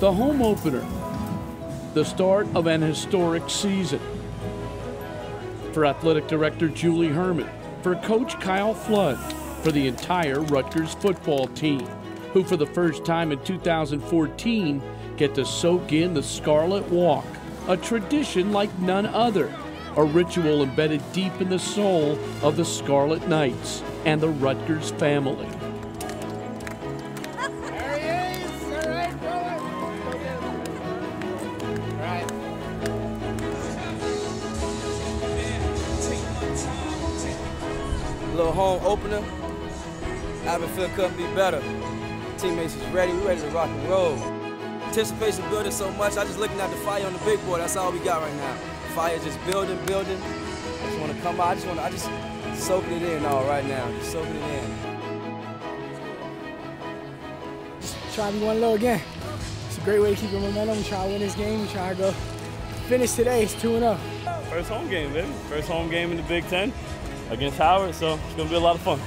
The home opener, the start of an historic season. For Athletic Director Julie Herman, for Coach Kyle Flood, for the entire Rutgers football team, who for the first time in 2014 get to soak in the Scarlet Walk, a tradition like none other, a ritual embedded deep in the soul of the Scarlet Knights and the Rutgers family. There he is! All right, go get him. All right. A little home opener. Atmosphere couldn't be better. Teammates is ready. We're ready to rock and roll. Anticipation building so much. I just looking at the fire on the big board. That's all we got right now. Fire just building. I just want to come out. I just soaking it in all right now. Just soaking it in. Just try to be 1-0 again. It's a great way to keep your momentum. We try to win this game. We try to go finish today. It's 2-0. First home game, baby. First home game in the Big Ten against Howard, so it's going to be a lot of fun.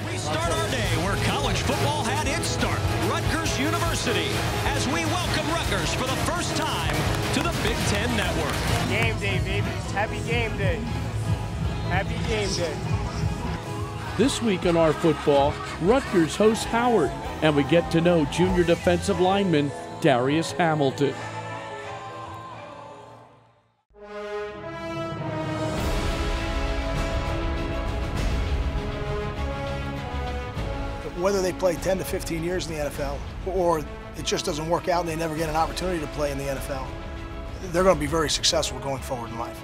We start our day where college football had its start, Rutgers University, as we welcome Rutgers for the first time to the Big Ten Network. Game day, baby. Happy game day. Happy game day. This week on Our Football, Rutgers hosts Howard, and we get to know junior defensive lineman Darius Hamilton. Whether they play 10 to 15 years in the NFL or it just doesn't work out and they never get an opportunity to play in the NFL, they're going to be very successful going forward in life.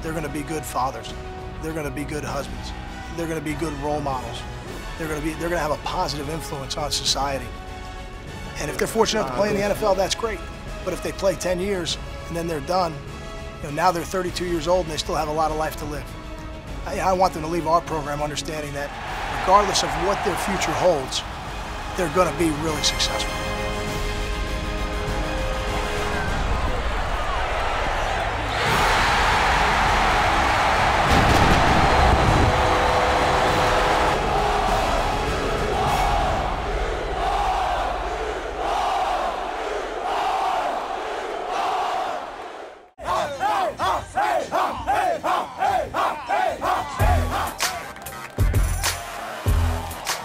They're going to be good fathers. They're going to be good husbands. They're going to be good role models. They're going to have a positive influence on society. And if they're fortunate enough to play in the NFL, that's great. But if they play 10 years and then they're done, now they're 32 years old and they still have a lot of life to live. I want them to leave our program understanding that regardless of what their future holds, they're going to be really successful.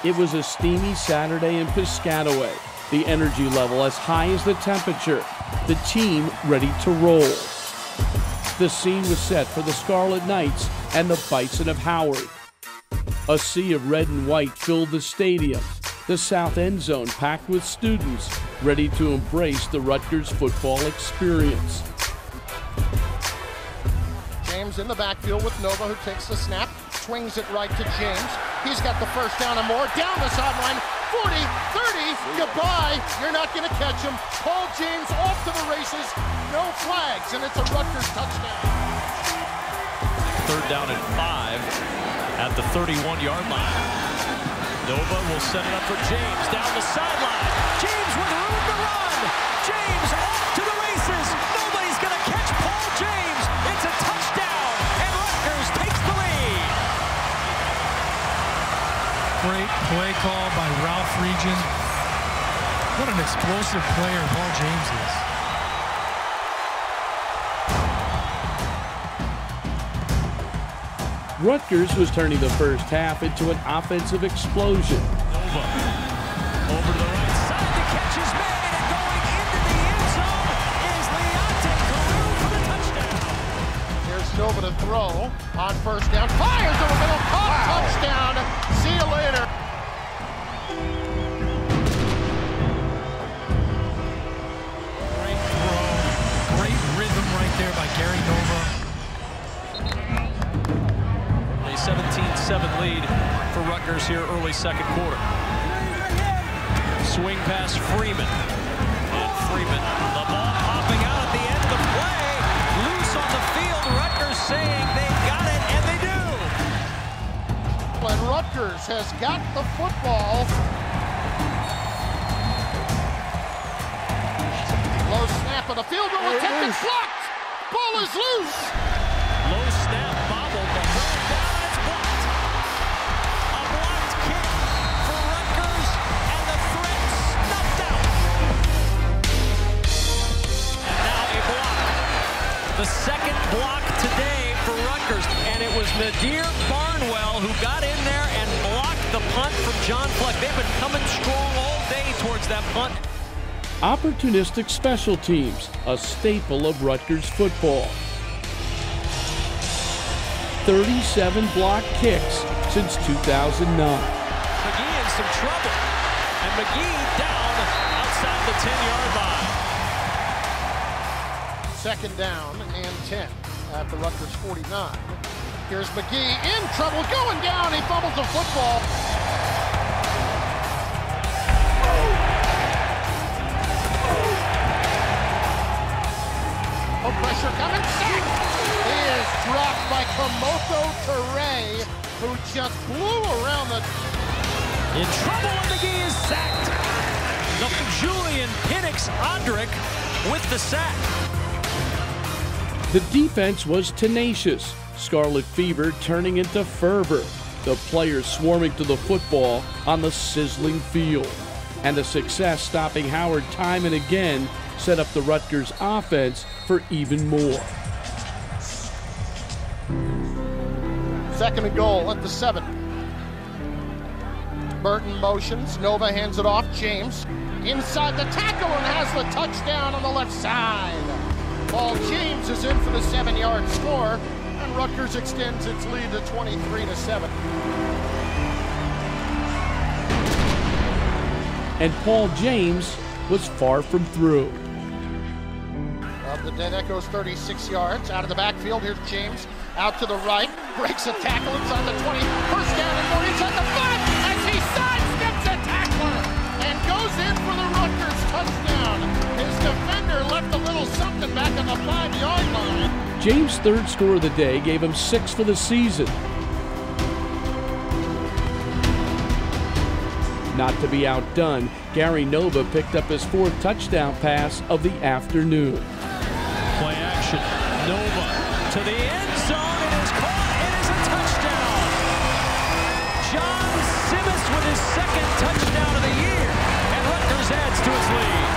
It was a steamy Saturday in Piscataway, the energy level as high as the temperature, the team ready to roll. The scene was set for the Scarlet Knights and the Bison of Howard. A sea of red and white filled the stadium, the south end zone packed with students ready to embrace the Rutgers football experience. James in the backfield with Nova, who takes the snap, swings it right to James. He's got the first down and more. Down the sideline, 40, 30, goodbye. You're not going to catch him. Paul James off to the races. No flags, and it's a Rutgers touchdown. Third down and 5 at the 31-yard line. Nova will set it up for James down the sideline. James with room to run. James off to the races. Nobody's going to catch Paul James. It's a touchdown, and Rutgers takes the lead. Great play call by Ralph Regin. What an explosive player Paul James is. Rutgers was turning the first half into an offensive explosion. Nova over to the right side. The catch is made, and going into the end zone is Leonte Carew for the touchdown. Here's Nova to throw on first down. Fires over the middle. Caught. Touchdown. See you later. Great throw. Great rhythm right there by Gary Nova. A 17-7 lead for Rutgers here early second quarter. Swing pass Freeman. And Freeman, the ball popping out at the end of the play. Loose on the field. Rutgers saying they got it, and they do. And Rutgers has got the football. Low snap of the field goal attempt. It's blocked. Ball is loose. Low snap bobbled. The ball down, and it's blocked. A blocked kick for Rutgers, and the threat snuffed out. Deere Barnwell, who got in there and blocked the punt from John Fleck. They've been coming strong all day towards that punt. Opportunistic special teams, a staple of Rutgers football. 37 block kicks since 2009. McGee in some trouble, and McGee down outside the 10-yard line. Second down and 10 at the Rutgers 49. Here's McGee in trouble, going down. He fumbles the football. Oh, pressure coming. Sack! He is dropped by Komoto Ture, who just blew around the... In trouble, and McGee is sacked. The Julian Penix-Odrick with the sack. The defense was tenacious, Scarlet Fever turning into fervor, the players swarming to the football on the sizzling field. And the success stopping Howard time and again set up the Rutgers offense for even more. Second and goal at the 7. Burton motions, Nova hands it off, James inside the tackle and has the touchdown on the left side. Paul James is in for the 7-yard score, and Rutgers extends its lead to 23-7. And Paul James was far from through. Of the dead echoes, 36 yards out of the backfield. Here's James out to the right, breaks a tackle inside the 20. First down and more inside the 5 as he sidesteps a tackler and goes in for the Rutgers touchdown. His defender left a little something back on the 5-yard line. James' third score of the day gave him 6 for the season. Not to be outdone, Gary Nova picked up his 4th touchdown pass of the afternoon. Play action, Nova to the end zone. It is caught. It is a touchdown. John Simmons with his 2nd touchdown of the year, and Rutgers adds to its lead.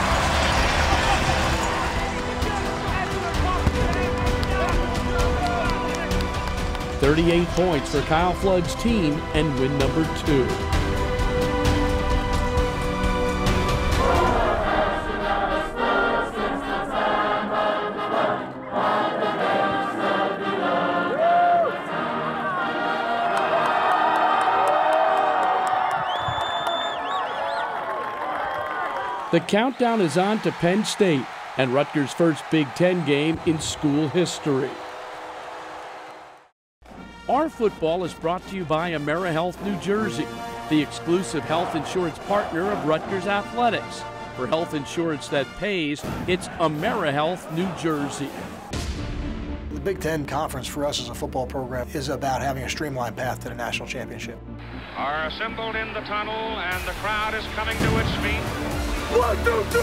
38 points for Kyle Flood's team and win number 2. The countdown is on to Penn State and Rutgers' first Big Ten game in school history. Our football is brought to you by AmeriHealth New Jersey, the exclusive health insurance partner of Rutgers Athletics. For health insurance that pays, it's AmeriHealth New Jersey. The Big Ten Conference for us as a football program is about having a streamlined path to the national championship. Are assembled in the tunnel, and the crowd is coming to its feet. 1, 2, 3,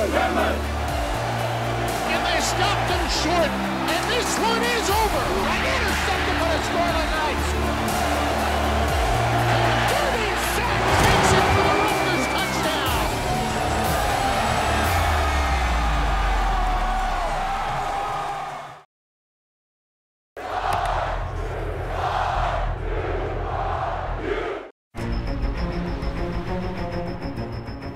and they stopped him short, and this one is over. An intercepted by the Scarlet Knights. 36 takes it for the Rutgers touchdown.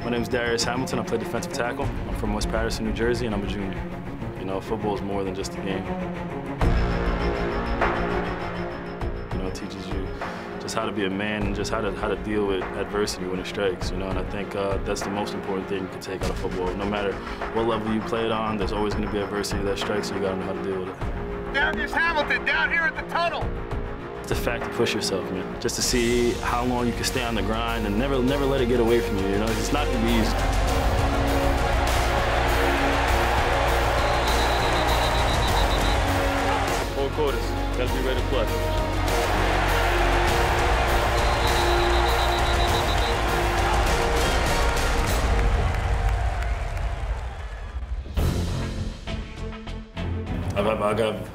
My name is Darius Hamilton. I play defensive tackle. I'm from West Patterson, New Jersey, and I'm a junior. You know, football is more than just a game. You know, it teaches you just how to be a man and just how to deal with adversity when it strikes, you know, and I think that's the most important thing you can take out of football. No matter what level you play it on, there's always going to be adversity that strikes, and you got to know how to deal with it. Darius Hamilton down here at the tunnle. It's a fact to push yourself, man. Just to see how long you can stay on the grind and never let it get away from you, you know? It's not going to be easy. 4 quarters. Got to be ready to play.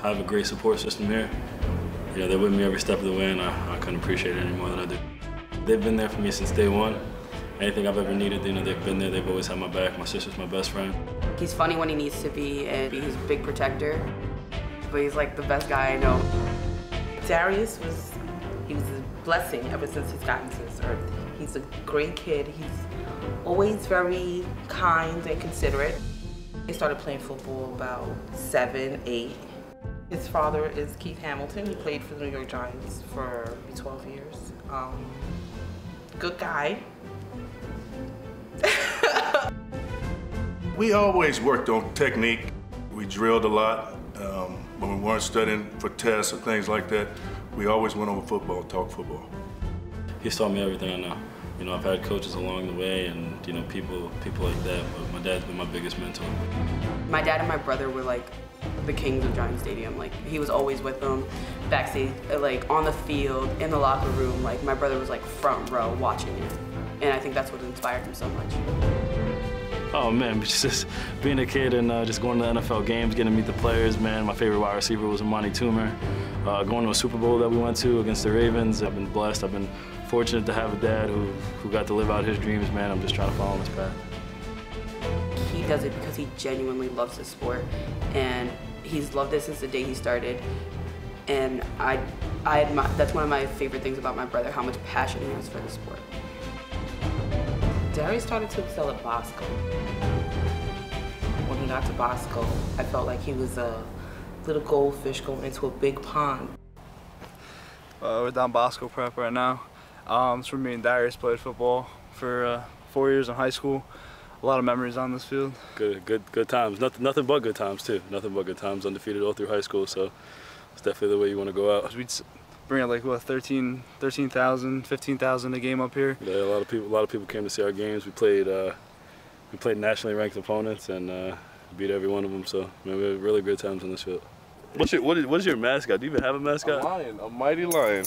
I have a great support system here. You know, they're with me every step of the way, and I couldn't appreciate it any more than I do. They've been there for me since day one. Anything I've ever needed, you know, they've been there. They've always had my back. My sister's my best friend. He's funny when he needs to be, and he's a big protector, but he's like the best guy I know. Darius was He was a blessing ever since he's gotten to this earth. He's a great kid. He's always very kind and considerate. He started playing football about 7, 8. His father is Keith Hamilton. He played for the New York Giants for 12 years. Good guy. We always worked on technique. We drilled a lot. When we weren't studying for tests or things like that, we always went over football, talked football. He's taught me everything I know. You know, I've had coaches along the way and, you know, people like that, but my dad's been my biggest mentor. My dad and my brother were like the kings of Giant Stadium. Like, he was always with them, backstage, like on the field, in the locker room. Like, my brother was like front row watching it. And I think that's what inspired him so much. Oh man, just being a kid and just going to NFL games, getting to meet the players, man. My favorite wide receiver was Amani Toomer. Going to a Super Bowl that we went to against the Ravens, I've been blessed. I've been fortunate to have a dad who got to live out his dreams, man. I'm just trying to follow his path. He does it because he genuinely loves the sport, and he's loved it since the day he started. And I admire, that's one of my favorite things about my brother, how much passion he has for the sport. Darius started to excel at Bosco. When he got to Bosco, I felt like he was a little goldfish going into a big pond. We're down Bosco Prep right now. It's where me and Darius played football for 4 years in high school. A lot of memories on this field. Good times. Nothing but good times too. Nothing but good times. Undefeated all through high school, so it's definitely the way you want to go out. We'd bring out like what, 13,000, 15,000 a game up here. Yeah, a lot of people came to see our games. We played nationally ranked opponents and beat every one of them. So I mean, we had really good times on this field. What is your mascot? Do you even have a mascot? A lion, a mighty lion.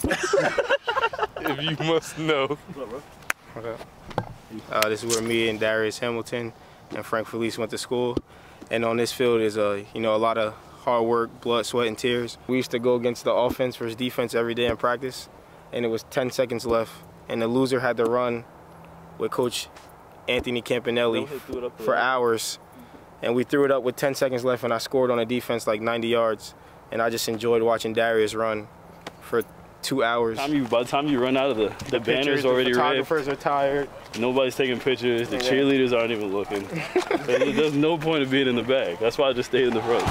If you must know. What's up, bro? Okay. This is where me and Darius Hamilton and Frank Felice went to school. And on this field is a lot of hard work, blood, sweat, and tears. We used to go against the offense versus defense every day in practice, and it was 10 seconds left, and the loser had to run with Coach Anthony Campanelli for hours. And we threw it up with 10 seconds left, and I scored on a defense like 90 yards. And I just enjoyed watching Darius run for 2 hours. By the time you run out of the banner's already ripped. The photographers are tired. Nobody's taking pictures. The cheerleaders aren't even looking. There's no point of being in the back. That's why I just stayed in the front.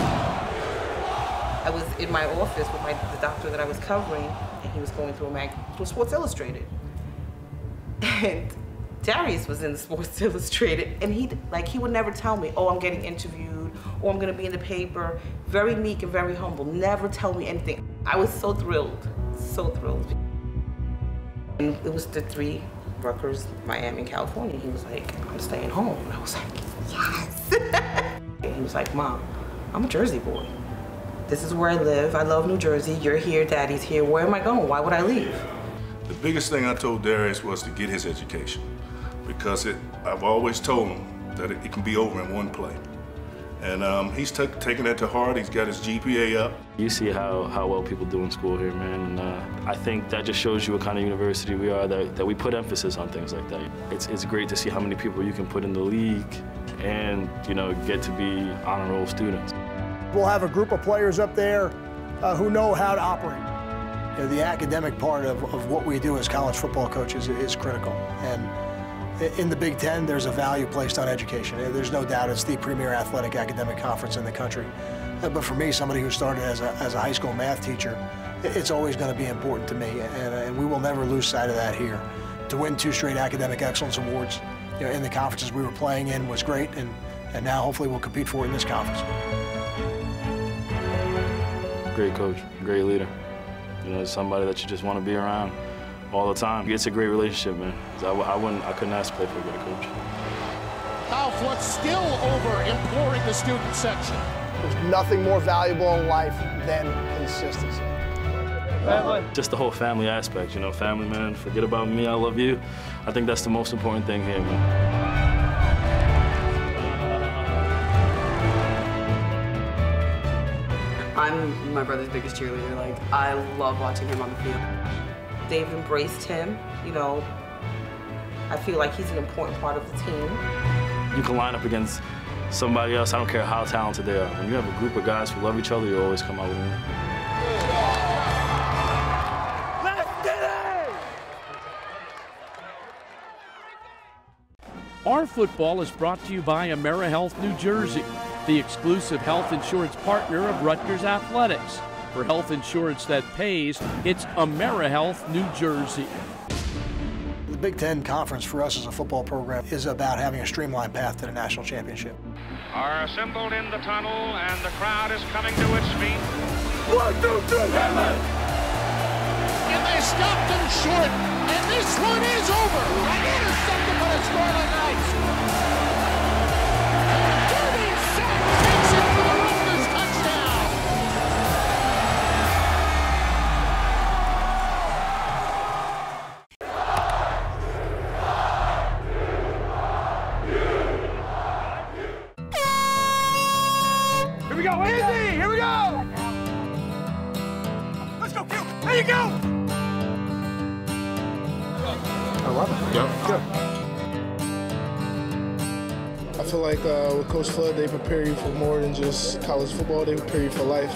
I was in my office with the doctor that I was covering, and he was going through through Sports Illustrated. And Darius was in Sports Illustrated, and he would never tell me, oh, I'm getting interviewed, or I'm gonna be in the paper. Very meek and very humble, never tell me anything. I was so thrilled, so thrilled. And it was the 3, Rutgers, Miami, and California. He was like, I'm staying home. And I was like, yes. And he was like, Mom, I'm a Jersey boy. This is where I live. I love New Jersey. You're here, Daddy's here. Where am I going? Why would I leave? The biggest thing I told Darius was to get his education, because I've always told him that it can be over in one play. And he's taking that to heart. He's got his GPA up. You see how well people do in school here, man. And I think that just shows you what kind of university we are, that we put emphasis on things like that. It's great to see how many people you can put in the league and, you know, get to be honor roll students. We'll have a group of players up there who know how to operate. You know, the academic part of what we do as college football coaches is critical. And in the Big Ten, there's a value placed on education. There's no doubt it's the premier athletic academic conference in the country. But for me, somebody who started as a high school math teacher, it's always going to be important to me, and we will never lose sight of that here. To win 2 straight academic excellence awards, you know, in the conferences we were playing in was great, and now hopefully we'll compete for it in this conference. Great coach, great leader. You know, somebody that you just want to be around all the time. It's a great relationship, man. I couldn't ask to play for a great coach. Kyle Flood still over imploring the student section. There's nothing more valuable in life than consistency. Just the whole family aspect, you know, family, man. Forget about me, I love you. I think that's the most important thing here, man. I'm my brother's biggest cheerleader. Like, I love watching him on the field. They've embraced him, you know. I feel like he's an important part of the team. You can line up against somebody else, I don't care how talented they are. When you have a group of guys who love each other, you always come out with a win. Let's get it! Our football is brought to you by AmeriHealth New Jersey, the exclusive health insurance partner of Rutgers Athletics. For health insurance that pays, it's AmeriHealth New Jersey. The Big Ten Conference for us as a football program is about having a streamlined path to the national championship. Are assembled in the tunnel, and the crowd is coming to its feet. 1, 2, 3, hammer! And they stopped him short, and this one is over. An intercepted by the Scarlet Knights. 37 takes it for the Rutgers touchdown. Here we go, Andy! Here we go! Let's go, Q! There you go! I love it. Yeah. Good. I feel like with Coach Flood, they prepare you for more than just college football. They prepare you for life.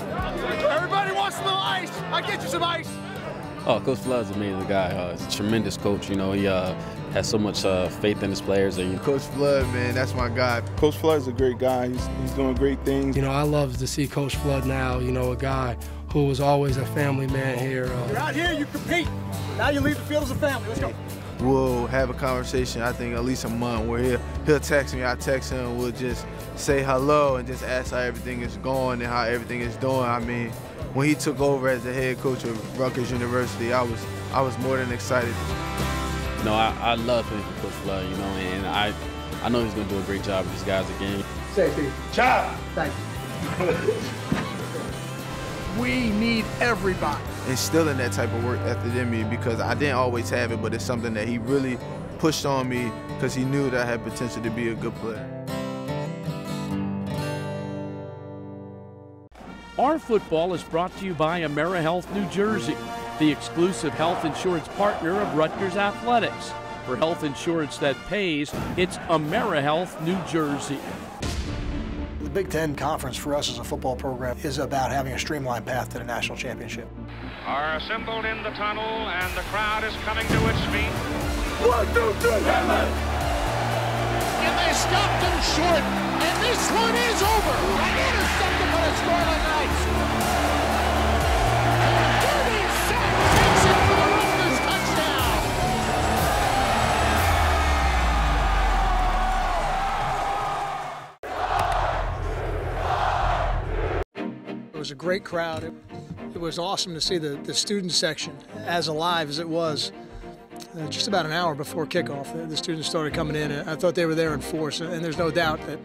Everybody wants a little ice. I'll get you some ice. Oh, Coach Flood's an amazing guy. He's a tremendous coach. You know, he has so much faith in his players. Coach Flood, man, that's my guy. Coach Flood's a great guy. He's doing great things. You know, I love to see Coach Flood now, you know, a guy who was always a family man here. You're out here, you compete. Now you leave the field as a family. Let's go. We'll have a conversation, I think, at least a month where he'll text me, I text him, we'll just say hello and just ask how everything is going and how everything is doing. I mean, when he took over as the head coach of Rutgers University, I was more than excited. You know, I love playing for Coach Flood, you know, and I know he's going to do a great job with these guys again. Safety. Job. Thank you. We need everybody. Instilling that type of work ethic in me because I didn't always have it, but it's something that he really pushed on me because he knew that I had potential to be a good player. Our football is brought to you by AmeriHealth New Jersey, the exclusive health insurance partner of Rutgers Athletics. For health insurance that pays, it's AmeriHealth New Jersey. The Big Ten Conference for us as a football program is about having a streamlined path to the national championship. Are assembled in the tunnel, and the crowd is coming to its feet. 1, 2, 3, hammer! And they stopped him short, and this one is over. An intercepted by the Scarlet Knights. 37 takes it for the Rutgers touchdown. It was a great crowd. It was awesome to see the student section as alive as it was. Just about an hour before kickoff, the students started coming in, and I thought they were there in force. And there's no doubt that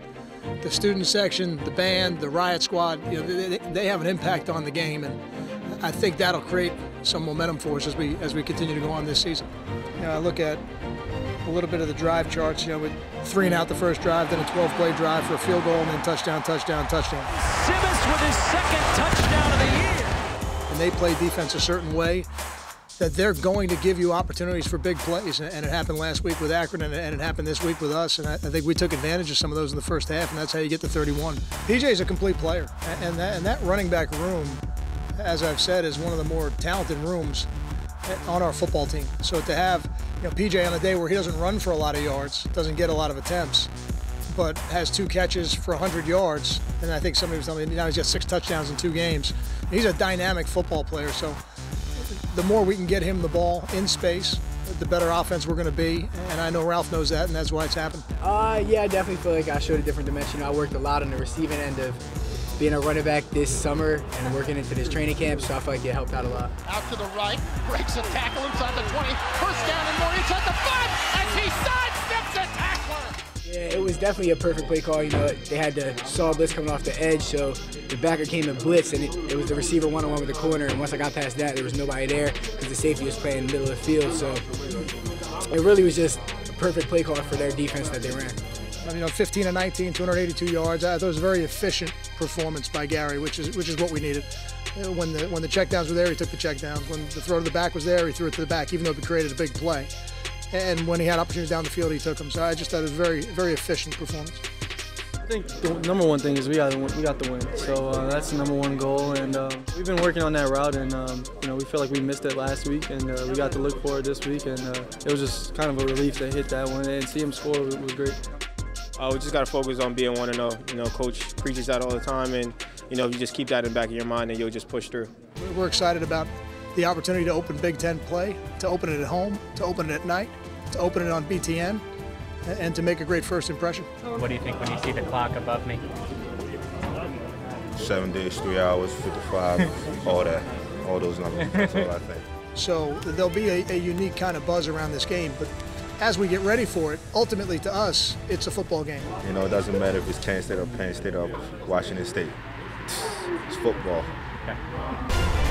the student section, the band, the riot squad, you know, they have an impact on the game, and I think that'll create some momentum for us as we continue to go on this season. You know, I look at a little bit of the drive charts. You know, with 3 and out the first drive, then a 12-play drive for a field goal, and then touchdown, touchdown, touchdown. Simmons with his second touchdown of the year. And they play defense a certain way that they're going to give you opportunities for big plays. And it happened last week with Akron, and it happened this week with us. And I think we took advantage of some of those in the first half, and that's how you get to 31. PJ is a complete player. And that running back room, as I've said, is one of the more talented rooms on our football team. So to have, you know, PJ on a day where he doesn't run for a lot of yards, doesn't get a lot of attempts, but has 2 catches for 100 yards, and I think somebody was telling me now he's got 6 touchdowns in 2 games. He's a dynamic football player, so the more we can get him the ball in space, the better offense we're going to be, and I know Ralph knows that, and that's why it's happened. Yeah, I definitely feel like I showed a different dimension. You know, I worked a lot on the receiving end of being a running back this summer and working into this training camp, so I feel like it helped out a lot. Out to the right, breaks a tackle inside the 20, first down and more inside the 5 as he sidesteps a tackler. Yeah, it was definitely a perfect play call. You know, they had the saw blitz coming off the edge, so the backer came in blitz, and it was the receiver one-on-one with the corner, and once I got past that, there was nobody there because the safety was playing in the middle of the field, so it really was just a perfect play call for their defense that they ran. You know, 15 of 19, 282 yards. That was a very efficient performance by Gary, which is what we needed. When the checkdowns were there, he took the checkdowns. When the throw to the back was there, he threw it to the back, even though it created a big play. And when he had opportunities down the field, he took them. So I just thought it was a very, very efficient performance. think the number one thing is we got the win. So that's the number one goal, and we've been working on that route, and you know, we feel like we missed it last week, and we got to look for it this week, and it was just kind of a relief to hit that one and see him score was great. We just got to focus on being 1-0. You know, Coach preaches that all the time, and you know, if you just keep that in the back of your mind, and you'll just push through. We're excited about the opportunity to open Big Ten play, to open it at home, to open it at night, to open it on BTN, and to make a great first impression. What do you think when you see the clock above me? 7 days, 3 hours, 55, all that, all those numbers. That's all I think. So there'll be a unique kind of buzz around this game, but as we get ready for it, ultimately to us, it's a football game. You know, it doesn't matter if it's Kansas State or Penn State or Washington State. It's football. Okay.